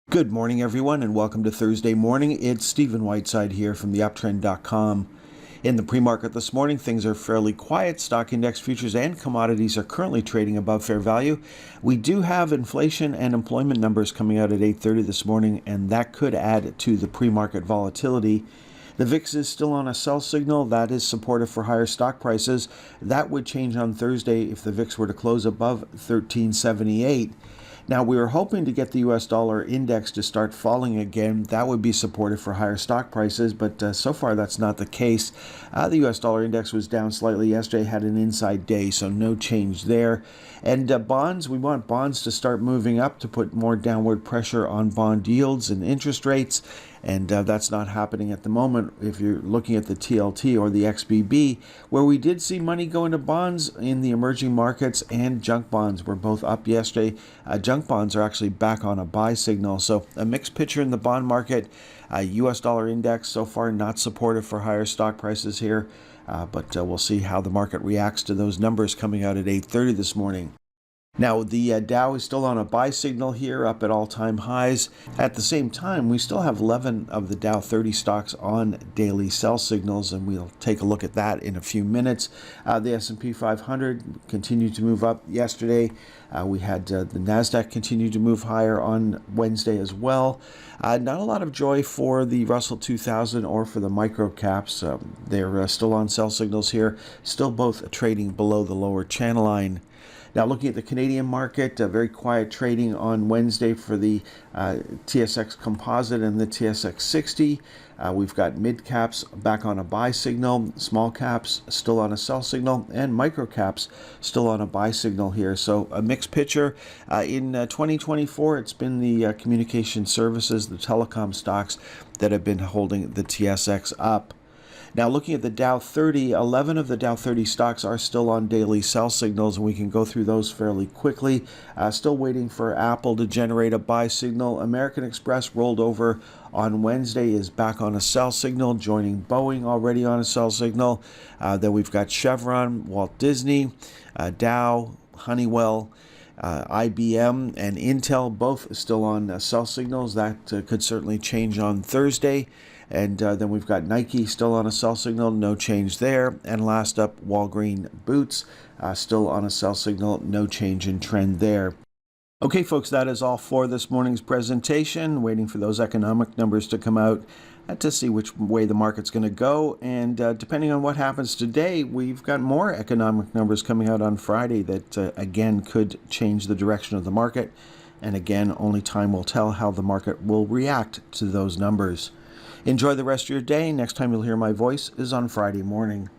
Good morning, everyone, and welcome to Thursday morning. It's Stephen Whiteside here from theuptrend.com. In the pre-market this morning, things are fairly quiet. Stock index futures and commodities are currently trading above fair value. We do have inflation and employment numbers coming out at 8:30 this morning, and that could add to the pre-market volatility. The VIX is still on a sell signal. That is supportive for higher stock prices. That would change on Thursday if the VIX were to close above 1378. Now, we were hoping to get the US dollar index to start falling again. That would be supportive for higher stock prices, but so far that's not the case. The US dollar index was down slightly yesterday, had an inside day, so no change there. And bonds, we want bonds to start moving up to put more downward pressure on bond yields and interest rates. And that's not happening at the moment if you're looking at the TLT or the XBB, where we did see money go into bonds in the emerging markets, and junk bonds were both up yesterday. Junk bonds are actually back on a buy signal. So a mixed picture in the bond market. US dollar index so far not supportive for higher stock prices here, but we'll see how the market reacts to those numbers coming out at 8:30 this morning. Now, the Dow is still on a buy signal here, up at all-time highs. At the same time, we still have 11 of the Dow 30 stocks on daily sell signals, and we'll take a look at that in a few minutes. The S&P 500 continued to move up yesterday. We had the NASDAQ continue to move higher on Wednesday as well. Not a lot of joy for the Russell 2000 or for the micro caps. They're still on sell signals here, still both trading below the lower channel line. Now, looking at the Canadian market, very quiet trading on Wednesday for the TSX Composite and the TSX 60. We've got mid caps back on a buy signal, small caps still on a sell signal, and micro caps still on a buy signal here. So a mixed picture. In 2024, it's been the communication services, the telecom stocks that have been holding the TSX up. Now, looking at the Dow 30, 11 of the Dow 30 stocks are still on daily sell signals, and we can go through those fairly quickly. Still waiting for Apple to generate a buy signal. American Express rolled over on Wednesday, is back on a sell signal, joining Boeing already on a sell signal. Then we've got Chevron, Walt Disney, Dow, Honeywell, IBM, and Intel, both still on sell signals. That could certainly change on Thursday. And then we've got Nike still on a sell signal, no change there. And last up, Walgreen Boots, still on a sell signal, no change in trend there. Okay, folks, that is all for this morning's presentation. Waiting for those economic numbers to come out to see which way the market's going to go. And depending on what happens today, we've got more economic numbers coming out on Friday that, again, could change the direction of the market. And again, only time will tell how the market will react to those numbers. Enjoy the rest of your day. Next time you'll hear my voice is on Friday morning.